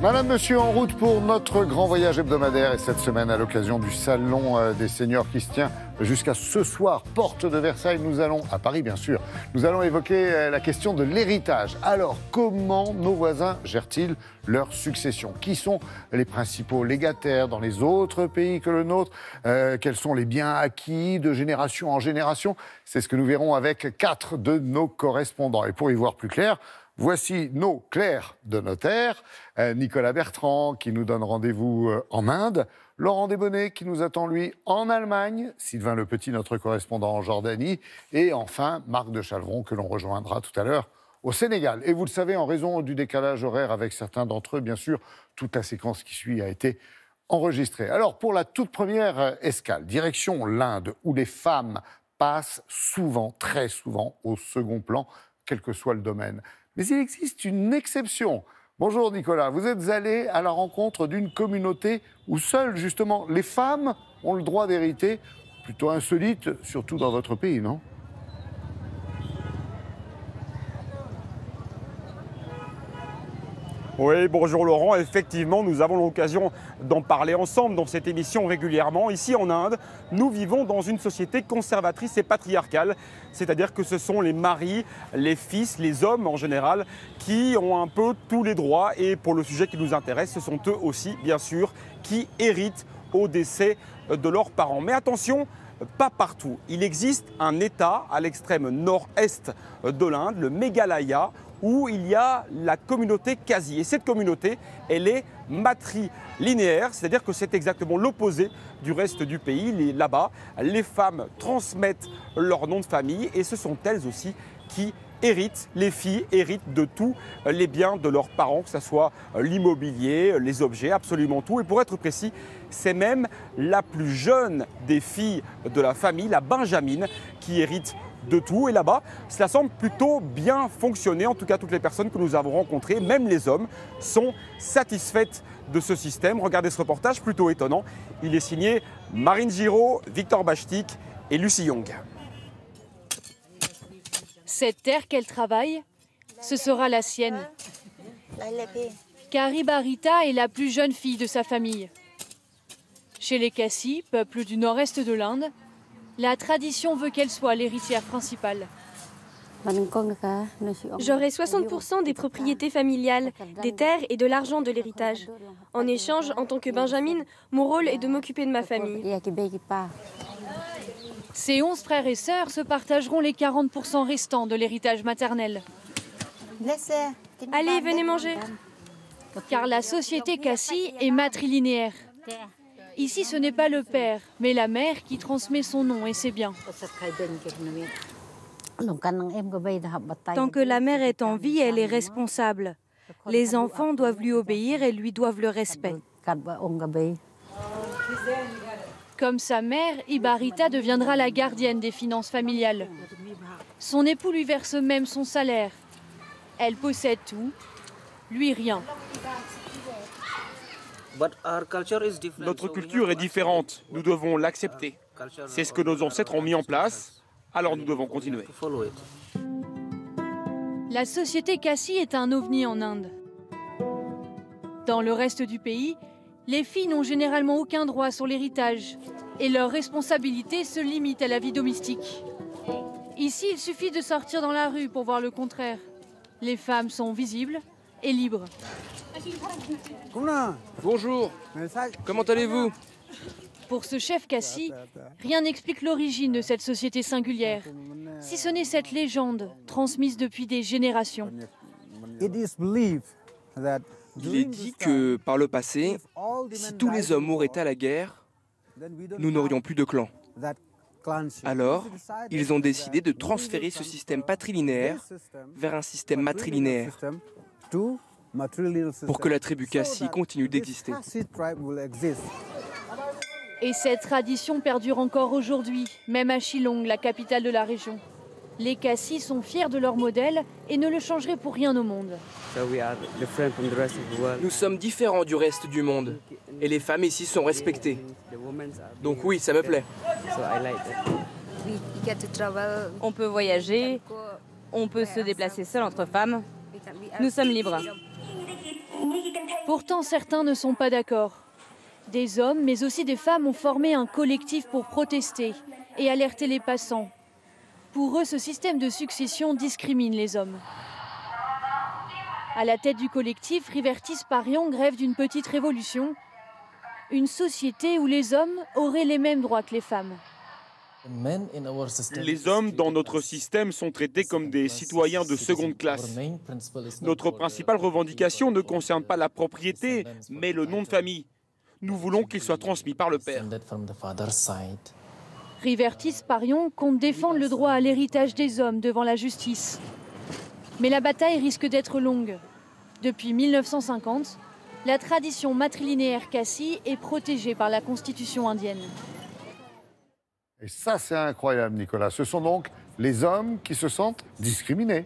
Madame, monsieur, en route pour notre grand voyage hebdomadaire et cette semaine à l'occasion du Salon des Seniors qui se tient jusqu'à ce soir, porte de Versailles, nous allons, à Paris bien sûr, nous allons évoquer la question de l'héritage. Alors, comment nos voisins gèrent-ils leur succession? Qui sont les principaux légataires dans les autres pays que le nôtre? Quels sont les biens acquis de génération en génération? C'est ce que nous verrons avec 4 de nos correspondants. Et pour y voir plus clair, voici nos clercs de notaire, Nicolas Bertrand qui nous donne rendez-vous en Inde, Laurent Desbonnets qui nous attend lui en Allemagne, Sylvain Le Petit, notre correspondant en Jordanie, et enfin Marc de Chalvron que l'on rejoindra tout à l'heure au Sénégal. Et vous le savez, en raison du décalage horaire avec certains d'entre eux, bien sûr, toute la séquence qui suit a été enregistrée. Alors pour la toute première escale, direction l'Inde, où les femmes passent souvent, très souvent, au second plan, quel que soit le domaine. Mais il existe une exception. Bonjour Nicolas, vous êtes allé à la rencontre d'une communauté où seules justement les femmes ont le droit d'hériter, plutôt insolite, surtout dans votre pays, non ? Oui, bonjour Laurent. Effectivement, nous avons l'occasion d'en parler ensemble dans cette émission régulièrement. Ici en Inde, nous vivons dans une société conservatrice et patriarcale. C'est-à-dire que ce sont les maris, les fils, les hommes en général, qui ont un peu tous les droits. Et pour le sujet qui nous intéresse, ce sont eux aussi, bien sûr, qui héritent au décès de leurs parents. Mais attention, pas partout. Il existe un État à l'extrême nord-est de l'Inde, le Meghalaya, où il y a la communauté Kasi. Et cette communauté, elle est matrilinéaire, c'est-à-dire que c'est exactement l'opposé du reste du pays. Là-bas, les femmes transmettent leur nom de famille et ce sont elles aussi qui héritent, les filles héritent de tous les biens de leurs parents, que ce soit l'immobilier, les objets, absolument tout. Et pour être précis, c'est même la plus jeune des filles de la famille, la Benjamine, qui hérite de tout. Et là-bas, cela semble plutôt bien fonctionner. En tout cas, toutes les personnes que nous avons rencontrées, même les hommes, sont satisfaites de ce système. Regardez ce reportage plutôt étonnant. Il est signé Marine Giraud, Victor Bachtik et Lucie Young. Cette terre qu'elle travaille, ce sera la sienne. Car Ibarita est la plus jeune fille de sa famille. Chez les Kasi, peuple du nord-est de l'Inde, la tradition veut qu'elle soit l'héritière principale. J'aurai 60% des propriétés familiales, des terres et de l'argent de l'héritage. En échange, en tant que Benjamine, mon rôle est de m'occuper de ma famille. Ses 11 frères et sœurs se partageront les 40% restants de l'héritage maternel. Allez, venez manger. Car la société Kasi est matrilinéaire. Ici, ce n'est pas le père, mais la mère qui transmet son nom et ses biens. Tant que la mère est en vie, elle est responsable. Les enfants doivent lui obéir et lui doivent le respect. Comme sa mère, Ibarita deviendra la gardienne des finances familiales. Son époux lui verse même son salaire. Elle possède tout, lui rien. Notre culture est différente, nous devons l'accepter. C'est ce que nos ancêtres ont mis en place, alors nous devons continuer. La société Kasi est un ovni en Inde. Dans le reste du pays, les filles n'ont généralement aucun droit sur l'héritage et leur responsabilité se limite à la vie domestique. Ici, il suffit de sortir dans la rue pour voir le contraire. Les femmes sont visibles et libres. Bonjour, comment allez-vous? Pour ce chef Kasi, rien n'explique l'origine de cette société singulière, si ce n'est cette légende transmise depuis des générations. Il est dit que, par le passé, si tous les hommes mouraient à la guerre, nous n'aurions plus de clan. Alors, ils ont décidé de transférer ce système patrilinéaire vers un système matrilinéaire pour que la tribu Kasi continue d'exister. Et cette tradition perdure encore aujourd'hui, même à Shillong, la capitale de la région. Les Cassis sont fiers de leur modèle et ne le changeraient pour rien au monde. Nous sommes différents du reste du monde et les femmes ici sont respectées. Donc oui, ça me plaît. On peut voyager, on peut se déplacer seul entre femmes. Nous sommes libres. Pourtant, certains ne sont pas d'accord. Des hommes, mais aussi des femmes ont formé un collectif pour protester et alerter les passants. Pour eux, ce système de succession discrimine les hommes. À la tête du collectif, Rivertis Parion rêve d'une petite révolution. Une société où les hommes auraient les mêmes droits que les femmes. Les hommes dans notre système sont traités comme des citoyens de seconde classe. Notre principale revendication ne concerne pas la propriété, mais le nom de famille. Nous voulons qu'il soit transmis par le père. Rivertis Parion compte défendre le droit à l'héritage des hommes devant la justice. Mais la bataille risque d'être longue. Depuis 1950, la tradition matrilinéaire Cassi est protégée par la Constitution indienne. Et ça, c'est incroyable, Nicolas. Ce sont donc les hommes qui se sentent discriminés.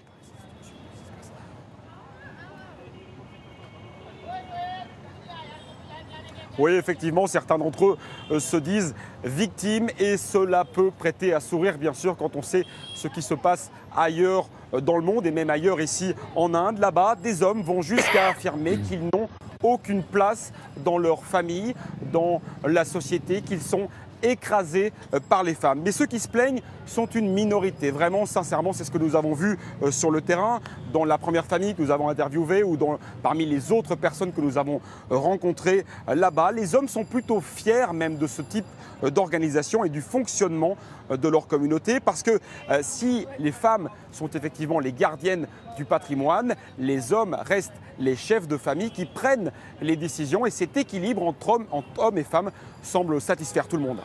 Oui, effectivement, certains d'entre eux se disent victimes et cela peut prêter à sourire, bien sûr, quand on sait ce qui se passe ailleurs dans le monde et même ailleurs ici en Inde. Là-bas, des hommes vont jusqu'à affirmer qu'ils n'ont aucune place dans leur famille, dans la société, qu'ils sont écrasés par les femmes. Mais ceux qui se plaignent sont une minorité. Vraiment, sincèrement, c'est ce que nous avons vu sur le terrain, dans la première famille que nous avons interviewée ou parmi les autres personnes que nous avons rencontrées là-bas. Les hommes sont plutôt fiers même de ce type d'organisation et du fonctionnement de leur communauté parce que si les femmes sont effectivement les gardiennes du patrimoine, les hommes restent les chefs de famille qui prennent les décisions et cet équilibre entre hommes et femmes semble satisfaire tout le monde.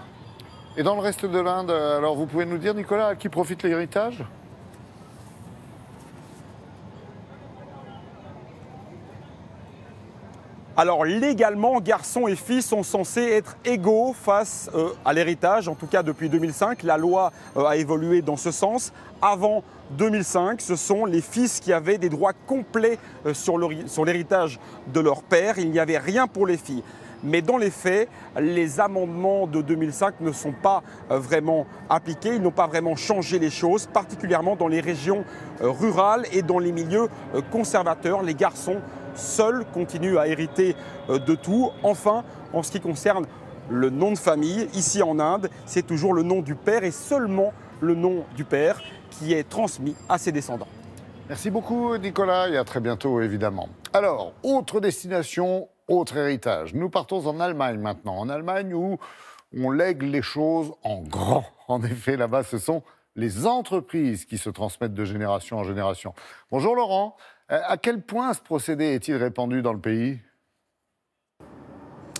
Et dans le reste de l'Inde, alors vous pouvez nous dire, Nicolas, à qui profite l'héritage ? Alors légalement, garçons et filles sont censés être égaux face à l'héritage. En tout cas, depuis 2005, la loi a évolué dans ce sens. Avant 2005, ce sont les fils qui avaient des droits complets sur l'héritage de leur père. Il n'y avait rien pour les filles. Mais dans les faits, les amendements de 2005 ne sont pas vraiment appliqués. Ils n'ont pas vraiment changé les choses, particulièrement dans les régions rurales et dans les milieux conservateurs. Les garçons seuls continuent à hériter de tout. Enfin, en ce qui concerne le nom de famille, ici en Inde, c'est toujours le nom du père et seulement le nom du père qui est transmis à ses descendants. Merci beaucoup, Nicolas, et à très bientôt, évidemment. Alors, autre destination, autre héritage. Nous partons en Allemagne maintenant. En Allemagne où on lègue les choses en grand. En effet, là-bas, ce sont les entreprises qui se transmettent de génération en génération. Bonjour Laurent. À quel point ce procédé est-il répandu dans le pays ?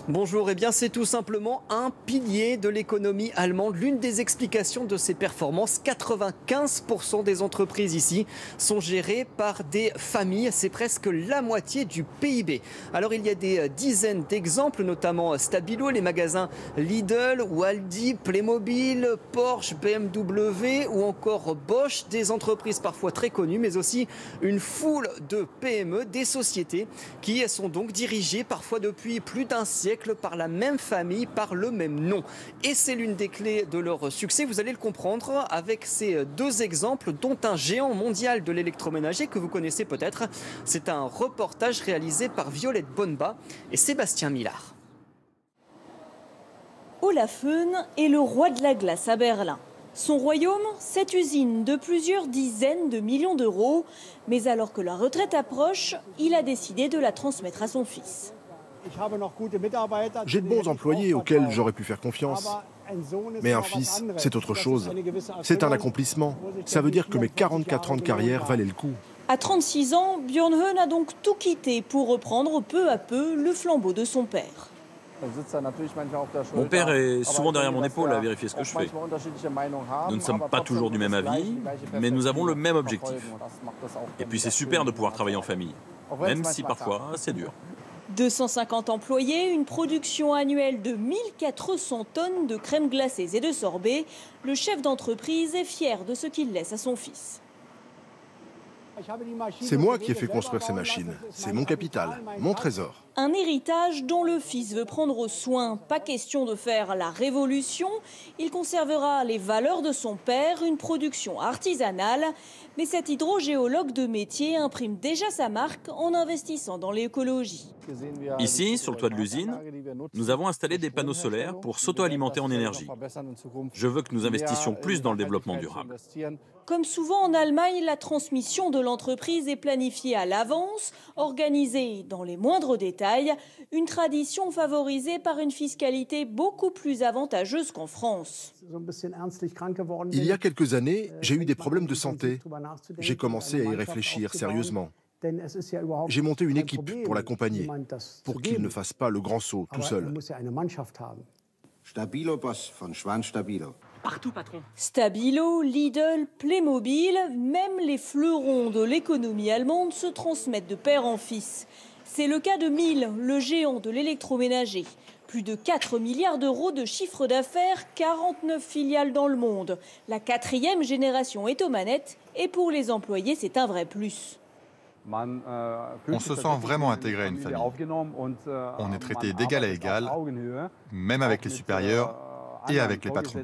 Bonjour, eh bien c'est tout simplement un pilier de l'économie allemande. L'une des explications de ces performances, 95% des entreprises ici sont gérées par des familles. C'est presque la moitié du PIB. Alors il y a des dizaines d'exemples, notamment Stabilo, les magasins Lidl ou Aldi, Playmobil, Porsche, BMW ou encore Bosch. Des entreprises parfois très connues, mais aussi une foule de PME, des sociétés qui sont donc dirigées parfois depuis plus d'un siècle par la même famille, par le même nom. Et c'est l'une des clés de leur succès, vous allez le comprendre avec ces deux exemples, dont un géant mondial de l'électroménager que vous connaissez peut-être. C'est un reportage réalisé par Violette Bonba et Sébastien Millard. Olaf Höhn est le roi de la glace à Berlin. Son royaume, cette usine de plusieurs dizaines de millions d'euros. Mais alors que la retraite approche, il a décidé de la transmettre à son fils. J'ai de bons employés auxquels j'aurais pu faire confiance. Mais un fils, c'est autre chose. C'est un accomplissement. Ça veut dire que mes 44 ans de carrière valaient le coup. À 36 ans, Björn Höhn a donc tout quitté pour reprendre peu à peu le flambeau de son père. Mon père est souvent derrière mon épaule à vérifier ce que je fais. Nous ne sommes pas toujours du même avis, mais nous avons le même objectif. Et puis c'est super de pouvoir travailler en famille, même si parfois c'est dur. 250 employés, une production annuelle de 1400 tonnes de crème glacée et de sorbet. Le chef d'entreprise est fier de ce qu'il laisse à son fils. C'est moi qui ai fait construire ces machines. C'est mon capital, mon trésor. Un héritage dont le fils veut prendre soin. Pas question de faire la révolution. Il conservera les valeurs de son père, une production artisanale. Mais cet hydrogéologue de métier imprime déjà sa marque en investissant dans l'écologie. Ici, sur le toit de l'usine, nous avons installé des panneaux solaires pour s'auto-alimenter en énergie. Je veux que nous investissions plus dans le développement durable. Comme souvent en Allemagne, la transmission de l'entreprise est planifiée à l'avance, organisée dans les moindres détails, une tradition favorisée par une fiscalité beaucoup plus avantageuse qu'en France. Il y a quelques années, j'ai eu des problèmes de santé. J'ai commencé à y réfléchir sérieusement. J'ai monté une équipe pour l'accompagner, pour qu'il ne fasse pas le grand saut tout seul. Stabilo Boss von Schwan Stabilo. Partout, patron. Stabilo, Lidl, Playmobil, même les fleurons de l'économie allemande se transmettent de père en fils. C'est le cas de Miele, le géant de l'électroménager. Plus de 4 milliards d'euros de chiffre d'affaires, 49 filiales dans le monde. La 4e génération est aux manettes et pour les employés, c'est un vrai plus. On se sent vraiment intégré à une famille. On est traité d'égal à égal, même avec les supérieurs et avec les patrons.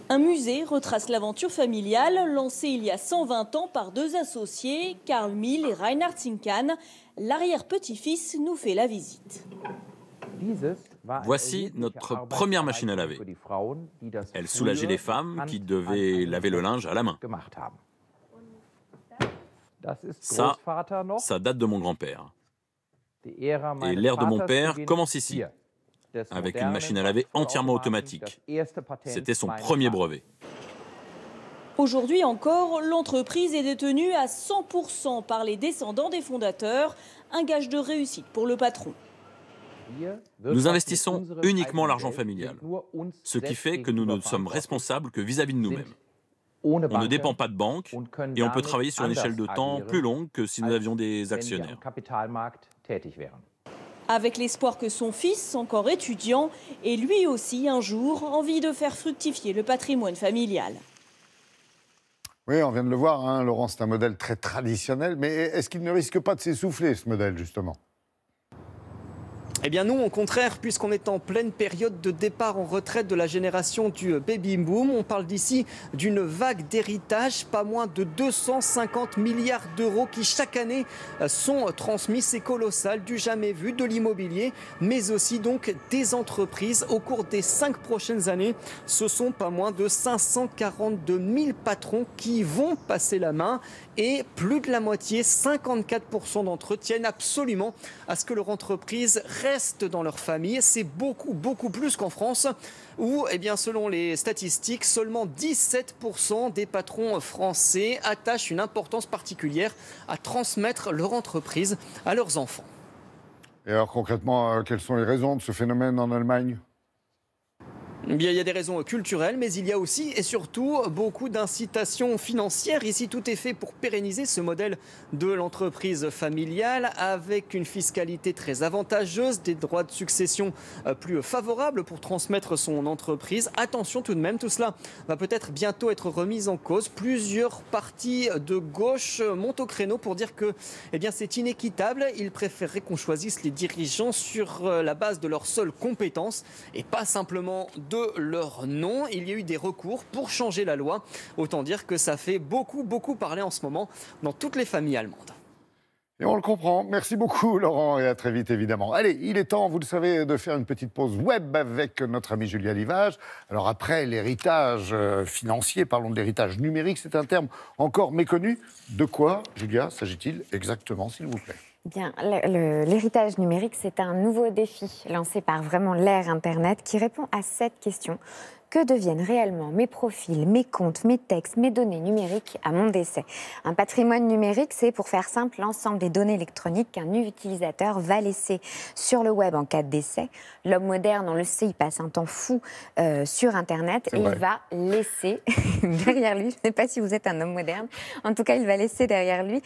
Un musée retrace l'aventure familiale lancée il y a 120 ans par deux associés, Karl Miele et Reinhard Zinkan. L'arrière-petit-fils nous fait la visite. Voici notre première machine à laver. Elle soulageait les femmes qui devaient laver le linge à la main. Ça date de mon grand-père. Et l'ère de mon père commence ici, avec une machine à laver entièrement automatique. C'était son premier brevet. Aujourd'hui encore, l'entreprise est détenue à 100% par les descendants des fondateurs, un gage de réussite pour le patron. Nous investissons uniquement l'argent familial, ce qui fait que nous ne sommes responsables que vis-à-vis de nous-mêmes. On ne dépend pas de banque et on peut travailler sur une échelle de temps plus longue que si nous avions des actionnaires. Avec l'espoir que son fils, encore étudiant, ait lui aussi un jour envie de faire fructifier le patrimoine familial. Oui, on vient de le voir, hein, Laurent, c'est un modèle très traditionnel, mais est-ce qu'il ne risque pas de s'essouffler, ce modèle, justement ? Eh bien nous, au contraire, puisqu'on est en pleine période de départ en retraite de la génération du baby boom, on parle d'ici d'une vague d'héritage, pas moins de 250 milliards d'euros qui chaque année sont transmis. C'est colossal, du jamais vu, de l'immobilier, mais aussi donc des entreprises. Au cours des 5 prochaines années, ce sont pas moins de 542 000 patrons qui vont passer la main. Et plus de la moitié, 54% d'entre eux, tiennent absolument à ce que leur entreprise reste dans leur famille. C'est beaucoup plus qu'en France, où, eh bien, selon les statistiques, seulement 17% des patrons français attachent une importance particulière à transmettre leur entreprise à leurs enfants. Et alors concrètement, quelles sont les raisons de ce phénomène en Allemagne ? Bien, il y a des raisons culturelles, mais il y a aussi et surtout beaucoup d'incitations financières. Ici, tout est fait pour pérenniser ce modèle de l'entreprise familiale avec une fiscalité très avantageuse, des droits de succession plus favorables pour transmettre son entreprise. Attention tout de même, tout cela va peut-être bientôt être remis en cause. Plusieurs partis de gauche montent au créneau pour dire que c'est inéquitable. Ils préféreraient qu'on choisisse les dirigeants sur la base de leurs seules compétences et pas simplement de leur nom. Il y a eu des recours pour changer la loi. Autant dire que ça fait beaucoup parler en ce moment dans toutes les familles allemandes. Et on le comprend. Merci beaucoup, Laurent, et à très vite, évidemment. Allez, il est temps, vous le savez, de faire une petite pause web avec notre ami Julia Livage. Alors après, l'héritage financier, parlons de l'héritage numérique, c'est un terme encore méconnu. De quoi, Julia, s'agit-il exactement, s'il vous plaît ? Bien, l'héritage numérique, c'est un nouveau défi lancé par vraiment l'ère Internet qui répond à cette question. Que deviennent réellement mes profils, mes comptes, mes textes, mes données numériques à mon décès? Un patrimoine numérique, c'est, pour faire simple, l'ensemble des données électroniques qu'un utilisateur va laisser sur le web en cas de décès. L'homme moderne, on le sait, il passe un temps fou sur Internet et il va laisser derrière lui, je ne sais pas si vous êtes un homme moderne, en tout cas, il va laisser derrière lui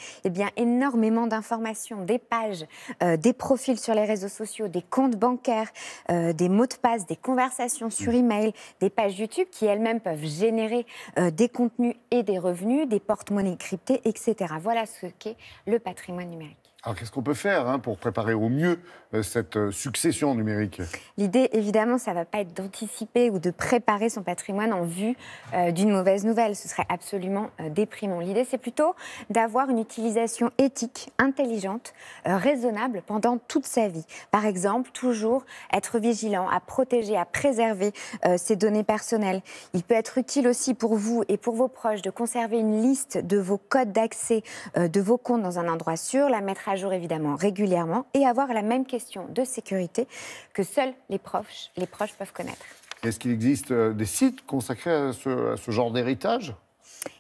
énormément d'informations, des pages, des profils sur les réseaux sociaux, des comptes bancaires, des mots de passe, des conversations sur email, des pages YouTube qui elles-mêmes peuvent générer des contenus et des revenus, des porte-monnaies cryptées, etc. Voilà ce qu'est le patrimoine numérique. Alors qu'est-ce qu'on peut faire pour préparer au mieux cette succession numérique? L'idée, évidemment, ça ne va pas être d'anticiper ou de préparer son patrimoine en vue d'une mauvaise nouvelle. Ce serait absolument déprimant. L'idée, c'est plutôt d'avoir une utilisation éthique, intelligente, raisonnable pendant toute sa vie. Par exemple, toujours être vigilant à protéger, à préserver ses données personnelles. Il peut être utile aussi pour vous et pour vos proches de conserver une liste de vos codes d'accès de vos comptes dans un endroit sûr, la mettre à jour évidemment régulièrement et avoir la même question de sécurité que seuls les proches peuvent connaître. Est-ce qu'il existe des sites consacrés à ce genre d'héritage ?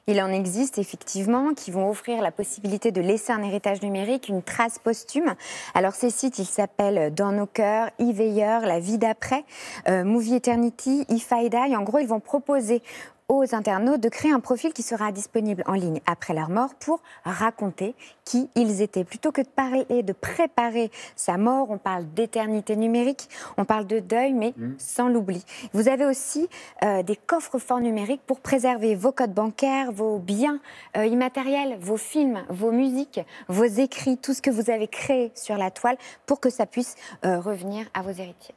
Il en existe effectivement qui vont offrir la possibilité de laisser un héritage numérique, une trace posthume. Alors ces sites, ils s'appellent Dans nos cœurs, e-Veilleur, La vie d'après, Movie Eternity, e-Faida. Et en gros, ils vont proposer aux internautes de créer un profil qui sera disponible en ligne après leur mort pour raconter qui ils étaient. Plutôt que de parler de préparer sa mort, on parle d'éternité numérique, on parle de deuil, mais sans l'oubli. Vous avez aussi des coffres-forts numériques pour préserver vos codes bancaires, vos biens immatériels, vos films, vos musiques, vos écrits, tout ce que vous avez créé sur la toile pour que ça puisse revenir à vos héritiers.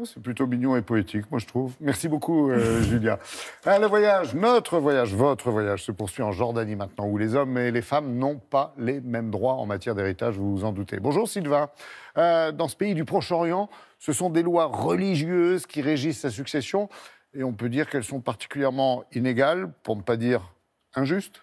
C'est plutôt mignon et poétique, moi je trouve. Merci beaucoup, Julia. Le voyage, notre voyage, votre voyage se poursuit en Jordanie maintenant, où les hommes et les femmes n'ont pas les mêmes droits en matière d'héritage, vous vous en doutez. Bonjour Sylvain. Dans ce pays du Proche-Orient, ce sont des lois religieuses qui régissent la succession, et on peut dire qu'elles sont particulièrement inégales, pour ne pas dire injustes.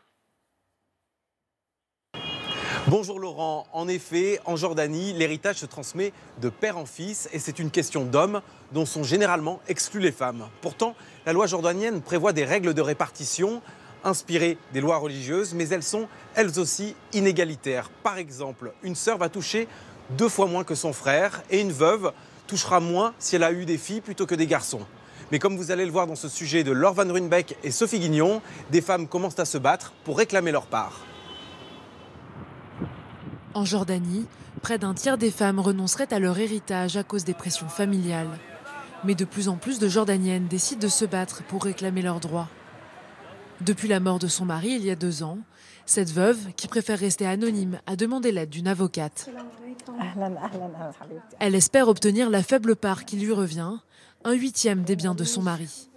Bonjour Laurent, en effet, en Jordanie, l'héritage se transmet de père en fils et c'est une question d'hommes dont sont généralement exclues les femmes. Pourtant, la loi jordanienne prévoit des règles de répartition inspirées des lois religieuses, mais elles sont elles aussi inégalitaires. Par exemple, une sœur va toucher 2 fois moins que son frère et une veuve touchera moins si elle a eu des filles plutôt que des garçons. Mais comme vous allez le voir dans ce sujet de Laure Van Ruynbeek et Sophie Guignon, des femmes commencent à se battre pour réclamer leur part. En Jordanie, près d'un tiers des femmes renonceraient à leur héritage à cause des pressions familiales. Mais de plus en plus de Jordaniennes décident de se battre pour réclamer leurs droits. Depuis la mort de son mari il y a 2 ans, cette veuve, qui préfère rester anonyme, a demandé l'aide d'une avocate. Elle espère obtenir la faible part qui lui revient, 1/8 des biens de son mari.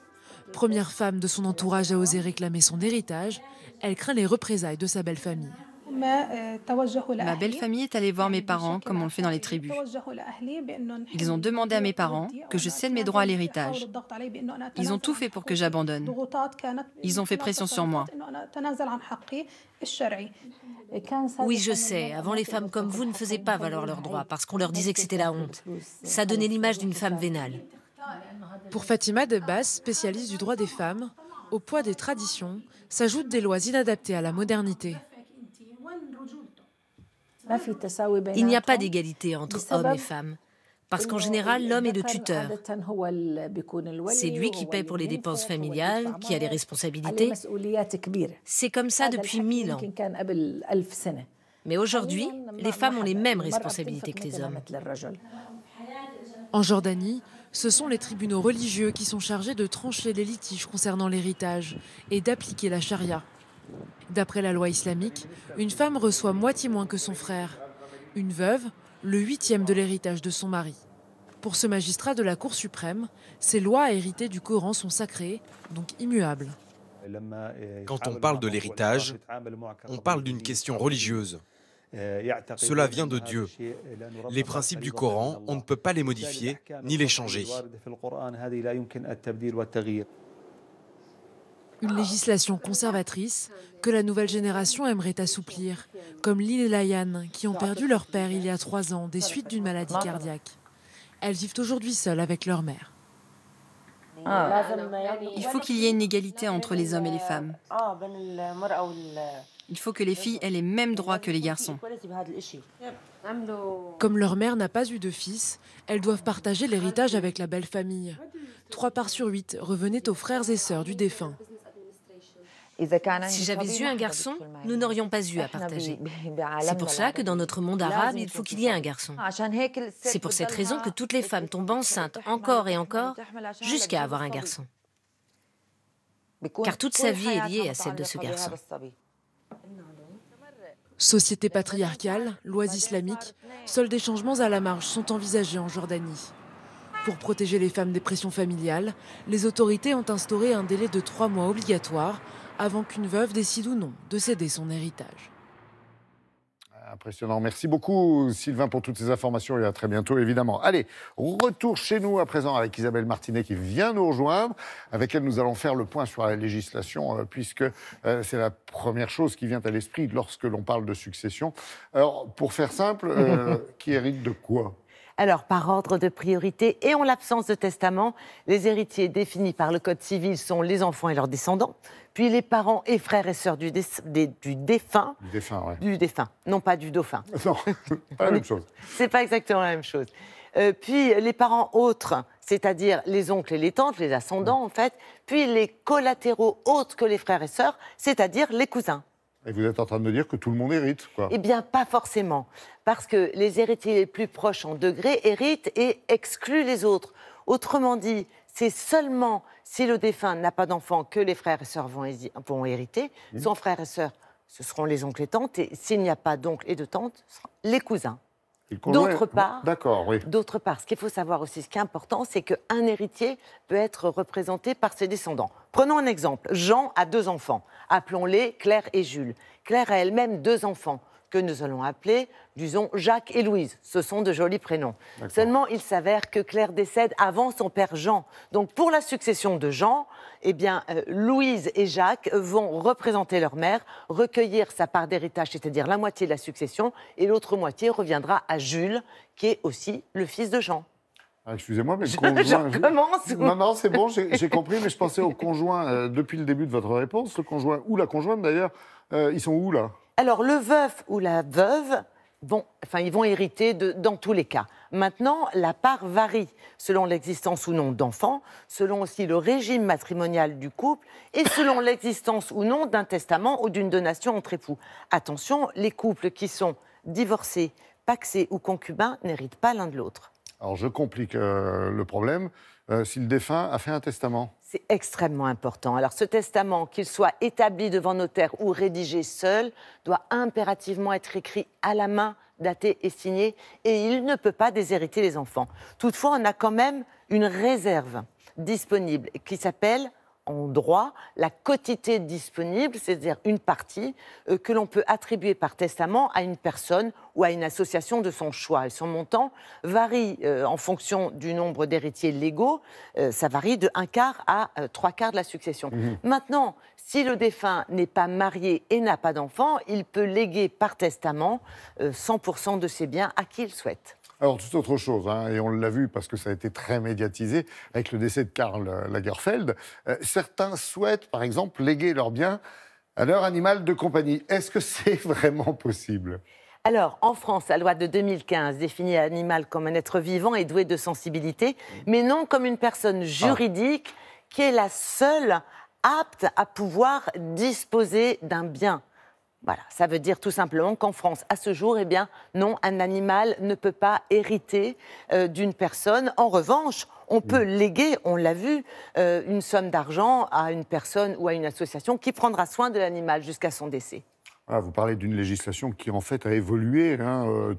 Première femme de son entourage à oser réclamer son héritage, elle craint les représailles de sa belle famille. Ma belle famille est allée voir mes parents comme on le fait dans les tribus. Ils ont demandé à mes parents que je cède mes droits à l'héritage. Ils ont tout fait pour que j'abandonne. Ils ont fait pression sur moi. Oui, je sais. Avant, les femmes comme vous ne faisaient pas valoir leurs droits parce qu'on leur disait que c'était la honte. Ça donnait l'image d'une femme vénale. Pour Fatima Debbas, spécialiste du droit des femmes, au poids des traditions s'ajoutent des lois inadaptées à la modernité. Il n'y a pas d'égalité entre hommes et femmes, parce qu'en général, l'homme est le tuteur. C'est lui qui paie pour les dépenses familiales, qui a les responsabilités. C'est comme ça depuis 1000 ans. Mais aujourd'hui, les femmes ont les mêmes responsabilités que les hommes. En Jordanie, ce sont les tribunaux religieux qui sont chargés de trancher les litiges concernant l'héritage et d'appliquer la charia. D'après la loi islamique, une femme reçoit moitié moins que son frère. Une veuve, le 8e de l'héritage de son mari. Pour ce magistrat de la Cour suprême, ces lois héritées du Coran sont sacrées, donc immuables. Quand on parle de l'héritage, on parle d'une question religieuse. Cela vient de Dieu. Les principes du Coran, on ne peut pas les modifier ni les changer. Une législation conservatrice que la nouvelle génération aimerait assouplir, comme Lynn et Layan, qui ont perdu leur père il y a 3 ans des suites d'une maladie cardiaque. Elles vivent aujourd'hui seules avec leur mère. Il faut qu'il y ait une égalité entre les hommes et les femmes. Il faut que les filles aient les mêmes droits que les garçons. Comme leur mère n'a pas eu de fils, elles doivent partager l'héritage avec la belle famille. 3 parts sur 8 revenaient aux frères et sœurs du défunt. Si j'avais eu un garçon, nous n'aurions pas eu à partager. C'est pour cela que dans notre monde arabe, il faut qu'il y ait un garçon. C'est pour cette raison que toutes les femmes tombent enceintes encore et encore jusqu'à avoir un garçon. Car toute sa vie est liée à celle de ce garçon. Société patriarcale, lois islamiques, seuls des changements à la marge sont envisagés en Jordanie. Pour protéger les femmes des pressions familiales, les autorités ont instauré un délai de 3 mois obligatoire avant qu'une veuve décide ou non de céder son héritage. Impressionnant. Merci beaucoup, Sylvain, pour toutes ces informations et à très bientôt, évidemment. Allez, retour chez nous à présent avec Isabelle Martinet qui vient nous rejoindre. Avec elle, nous allons faire le point sur la législation, puisque c'est la première chose qui vient à l'esprit lorsque l'on parle de succession. Alors, pour faire simple, qui hérite de quoi ? Alors, par ordre de priorité et en l'absence de testament, les héritiers définis par le Code civil sont les enfants et leurs descendants, puis les parents et frères et sœurs du défunt. Du défunt, ouais. Du défunt, non pas du dauphin. Non, pas la même chose. C'est pas exactement la même chose. Puis les parents autres, c'est-à-dire les oncles et les tantes, les ascendants en fait, puis les collatéraux autres que les frères et sœurs, c'est-à-dire les cousins. Et vous êtes en train de me dire que tout le monde hérite, quoi. Eh bien, pas forcément. Parce que les héritiers les plus proches en degré héritent et excluent les autres. Autrement dit, c'est seulement si le défunt n'a pas d'enfant que les frères et sœurs vont hériter. Son frère et sœur, ce seront les oncles et tantes. Et s'il n'y a pas d'oncles et de tantes, ce seront les cousins. D'autre part, d'autre part, ce qu'il faut savoir aussi, ce qui est important, c'est qu'un héritier peut être représenté par ses descendants. Prenons un exemple. Jean a 2 enfants. Appelons-les Claire et Jules. Claire a elle-même 2 enfants que nous allons appeler, disons, Jacques et Louise. Ce sont de jolis prénoms. Seulement, il s'avère que Claire décède avant son père Jean. Donc, pour la succession de Jean, eh bien, Louise et Jacques vont représenter leur mère, recueillir sa part d'héritage, c'est-à-dire la moitié de la succession, et l'autre moitié reviendra à Jules, qui est aussi le fils de Jean. Ah, excusez-moi, mais le conjoint... Je recommence ou... Non, c'est bon, j'ai compris, mais je pensais au conjoint depuis le début de votre réponse. Le conjoint ou la conjointe, d'ailleurs, ils sont où, là ? Alors, le veuf ou la veuve, ils vont hériter dans tous les cas. Maintenant, la part varie selon l'existence ou non d'enfants, selon aussi le régime matrimonial du couple et selon l'existence ou non d'un testament ou d'une donation entre époux. Attention, les couples qui sont divorcés, pacsés ou concubins n'héritent pas l'un de l'autre. Alors, je complique le problème. Si le défunt a fait un testament ? C'est extrêmement important. Alors, ce testament, qu'il soit établi devant notaire ou rédigé seul, doit impérativement être écrit à la main, daté et signé, et il ne peut pas déshériter les enfants. Toutefois, on a quand même une réserve disponible qui s'appelle, en droit, la quotité disponible, c'est-à-dire une partie que l'on peut attribuer par testament à une personne ou à une association de son choix. Et son montant varie en fonction du nombre d'héritiers légaux, ça varie de 1/4 à 3/4 de la succession. Maintenant, si le défunt n'est pas marié et n'a pas d'enfant, il peut léguer par testament 100% de ses biens à qui il souhaite. Alors, tout autre chose, et on l'a vu parce que ça a été très médiatisé avec le décès de Karl Lagerfeld. Certains souhaitent, par exemple, léguer leurs biens à leur animal de compagnie. Est-ce que c'est vraiment possible ? Alors, en France, la loi de 2015 définit l'animal comme un être vivant et doué de sensibilité, mais non comme une personne juridique qui est la seule apte à pouvoir disposer d'un bien. Voilà, ça veut dire tout simplement qu'en France, à ce jour, eh bien, non, un animal ne peut pas hériter d'une personne. En revanche, on peut léguer, on l'a vu, une somme d'argent à une personne ou à une association qui prendra soin de l'animal jusqu'à son décès. Ah, vous parlez d'une législation qui, en fait, a évolué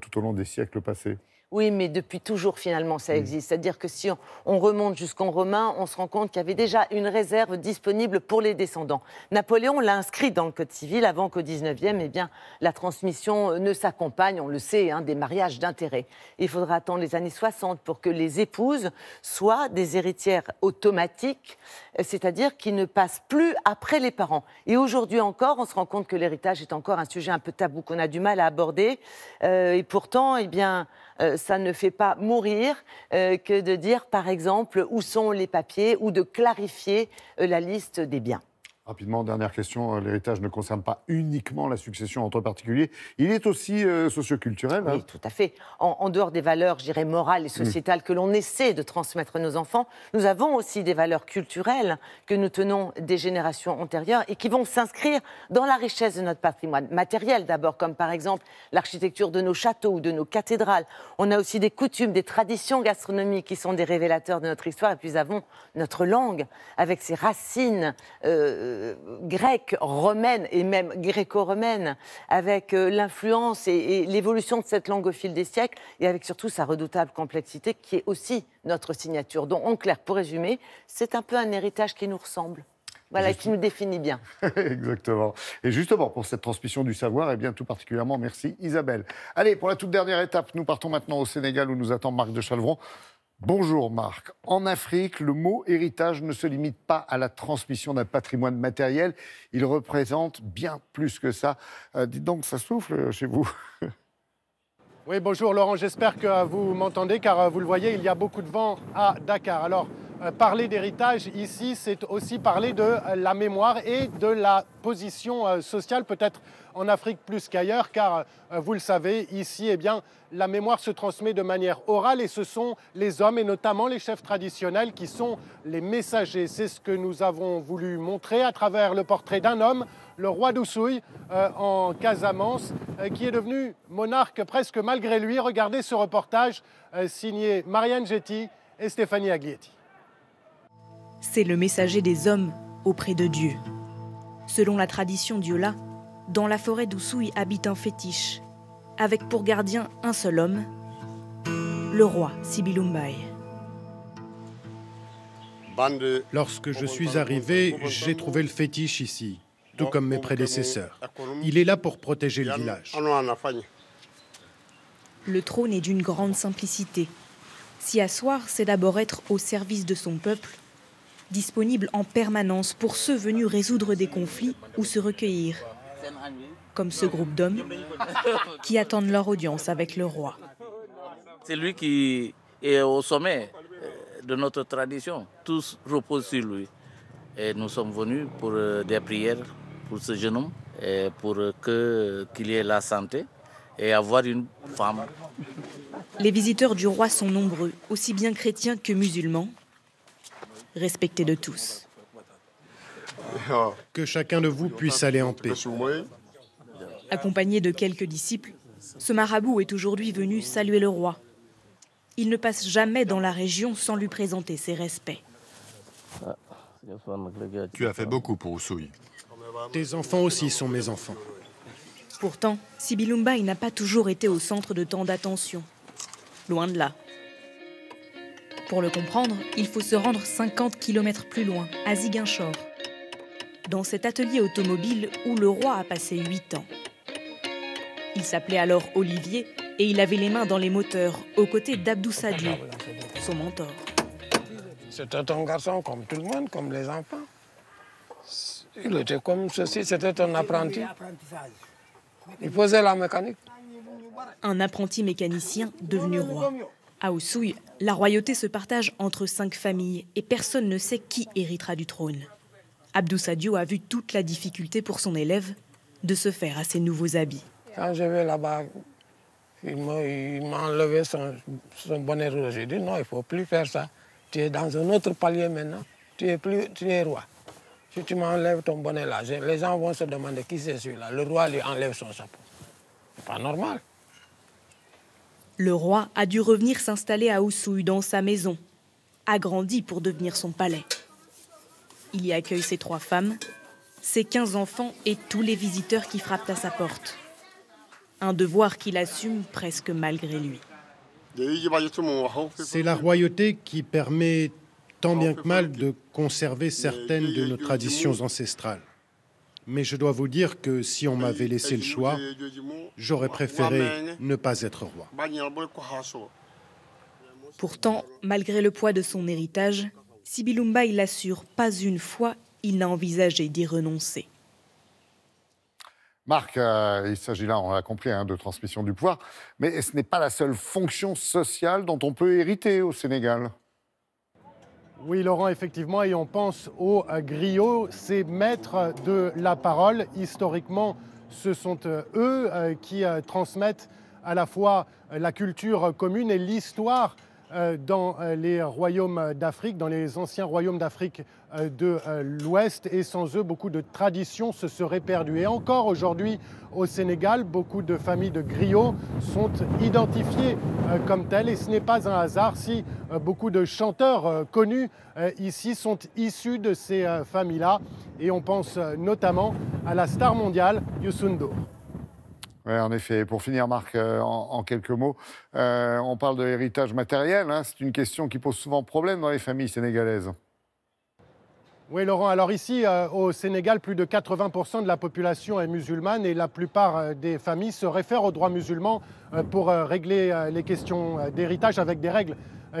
tout au long des siècles passés. Oui, mais depuis toujours, finalement, ça existe. C'est-à-dire que si on remonte jusqu'en Romains, on se rend compte qu'il y avait déjà une réserve disponible pour les descendants. Napoléon l'a inscrit dans le Code civil avant qu'au XIXe, eh bien, la transmission ne s'accompagne, on le sait, des mariages d'intérêt. Il faudra attendre les années 60 pour que les épouses soient des héritières automatiques, c'est-à-dire qui ne passent plus après les parents. Et aujourd'hui encore, on se rend compte que l'héritage est encore un sujet un peu tabou qu'on a du mal à aborder. Et pourtant, eh bien, ça ne fait pas mourir que de dire, par exemple, où sont les papiers ou de clarifier la liste des biens. Rapidement, dernière question. L'héritage ne concerne pas uniquement la succession entre particuliers. Il est aussi socioculturel. Oui, tout à fait. En dehors des valeurs, je dirais, morales et sociétales que l'on essaie de transmettre à nos enfants, nous avons aussi des valeurs culturelles que nous tenons des générations antérieures et qui vont s'inscrire dans la richesse de notre patrimoine matériel d'abord, comme par exemple l'architecture de nos châteaux ou de nos cathédrales. On a aussi des coutumes, des traditions gastronomiques qui sont des révélateurs de notre histoire. Et puis nous avons notre langue avec ses racines grecque, romaine et même gréco-romaine, avec l'influence et l'évolution de cette langue au fil des siècles, et avec surtout sa redoutable complexité qui est aussi notre signature. Donc, en clair, pour résumer, c'est un peu un héritage qui nous ressemble. Voilà, qui nous définit bien. Exactement. Et justement, pour cette transmission du savoir, et bien tout particulièrement, merci Isabelle. Allez, pour la toute dernière étape, nous partons maintenant au Sénégal où nous attend Marc de Chalvron. Bonjour Marc. En Afrique, le mot héritage ne se limite pas à la transmission d'un patrimoine matériel. Il représente bien plus que ça. Dites donc, ça souffle chez vous. Oui, bonjour Laurent. J'espère que vous m'entendez car vous le voyez, il y a beaucoup de vent à Dakar. Alors, parler d'héritage ici, c'est aussi parler de la mémoire et de la position sociale, peut-être en Afrique plus qu'ailleurs, car vous le savez, ici, eh bien, la mémoire se transmet de manière orale et ce sont les hommes et notamment les chefs traditionnels qui sont les messagers. C'est ce que nous avons voulu montrer à travers le portrait d'un homme, le roi d'Oussouye, en Casamance, qui est devenu monarque presque malgré lui. Regardez ce reportage signé Marianne Getty et Stéphanie Aglietti. C'est le messager des hommes auprès de Dieu. Selon la tradition Diola, dans la forêt d'Oussouye habite un fétiche, avec pour gardien un seul homme, le roi Sibilumbaye. Lorsque je suis arrivé, j'ai trouvé le fétiche ici, tout comme mes prédécesseurs. Il est là pour protéger le village. Le trône est d'une grande simplicité. S'y asseoir, c'est d'abord être au service de son peuple, disponible en permanence pour ceux venus résoudre des conflits ou se recueillir, comme ce groupe d'hommes qui attendent leur audience avec le roi. C'est lui qui est au sommet de notre tradition. Tous reposent sur lui. Et nous sommes venus pour des prières pour ce jeune homme, et pour qu'il ait la santé et avoir une femme. Les visiteurs du roi sont nombreux, aussi bien chrétiens que musulmans, respectés de tous. Que chacun de vous puisse aller en paix. Accompagné de quelques disciples, ce marabout est aujourd'hui venu saluer le roi. Il ne passe jamais dans la région sans lui présenter ses respects. Tu as fait beaucoup pour Oussouye. Tes enfants aussi sont mes enfants. Pourtant, Sibilumbaye n'a pas toujours été au centre de tant d'attention. Loin de là. Pour le comprendre, il faut se rendre 50 km plus loin, à Ziguinchor, dans cet atelier automobile où le roi a passé 8 ans. Il s'appelait alors Olivier et il avait les mains dans les moteurs, aux côtés d'Abdou Sadio, son mentor. C'était un garçon comme tout le monde, comme les enfants. Il était comme ceci, c'était un apprenti. Il faisait la mécanique. Un apprenti mécanicien devenu roi. À Oussouye, la royauté se partage entre 5 familles et personne ne sait qui héritera du trône. Abdou Sadio a vu toute la difficulté pour son élève de se faire à ses nouveaux habits. Quand je vais là-bas, il m'a enlevé son bonnet rouge. J'ai dit non, il ne faut plus faire ça. Tu es dans un autre palier maintenant. Tu es roi. Si tu m'enlèves ton bonnet là, les gens vont se demander qui c'est celui-là. Le roi lui enlève son chapeau. C'est pas normal. Le roi a dû revenir s'installer à Oussouye dans sa maison, agrandi pour devenir son palais. Il y accueille ses 3 femmes, ses 15 enfants et tous les visiteurs qui frappent à sa porte. Un devoir qu'il assume presque malgré lui. C'est la royauté qui permet tant bien que mal de conserver certaines de nos traditions ancestrales. Mais je dois vous dire que si on m'avait laissé le choix, j'aurais préféré ne pas être roi. Pourtant, malgré le poids de son héritage, Sibilumbaye l'assure, pas une fois, il n'a envisagé d'y renoncer. Marc, il s'agit là, on l'a compris, de transmission du pouvoir, mais ce n'est pas la seule fonction sociale dont on peut hériter au Sénégal. Oui, Laurent, effectivement, et on pense aux griots, ces maîtres de la parole. Historiquement, ce sont eux qui transmettent à la fois la culture commune et l'histoire dans les royaumes d'Afrique, dans les anciens royaumes d'Afrique de l'Ouest. Et sans eux, beaucoup de traditions se seraient perdues. Et encore aujourd'hui, au Sénégal, beaucoup de familles de griots sont identifiées comme telles. Et ce n'est pas un hasard si beaucoup de chanteurs connus ici sont issus de ces familles-là. Et on pense notamment à la star mondiale Youssou N'Dour. Oui, en effet. Pour finir, Marc, en quelques mots, on parle de héritage matériel. C'est une question qui pose souvent problème dans les familles sénégalaises. Oui, Laurent. Alors ici, au Sénégal, plus de 80% de la population est musulmane et la plupart des familles se réfèrent aux droits musulmans pour régler les questions d'héritage avec des règles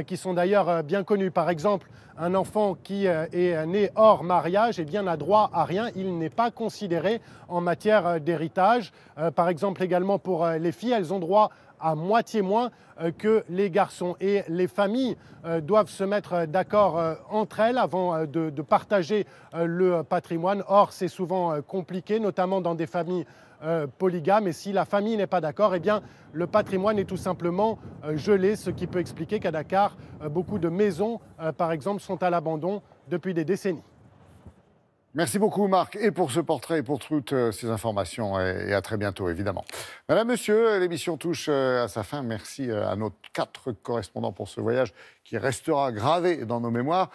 qui sont d'ailleurs bien connues. Par exemple, un enfant qui est né hors mariage n'a droit à rien. Il n'est pas considéré en matière d'héritage. Par exemple, également pour les filles, elles ont droit à moitié moins que les garçons. Et les familles doivent se mettre d'accord entre elles avant de partager le patrimoine. Or, c'est souvent compliqué, notamment dans des familles polygames. Et si la famille n'est pas d'accord, le patrimoine est tout simplement gelé, ce qui peut expliquer qu'à Dakar, beaucoup de maisons, par exemple, sont à l'abandon depuis des décennies. Merci beaucoup, Marc, et pour ce portrait et pour toutes ces informations. Et à très bientôt, évidemment. Madame, Monsieur, l'émission touche à sa fin. Merci à nos 4 correspondants pour ce voyage qui restera gravé dans nos mémoires.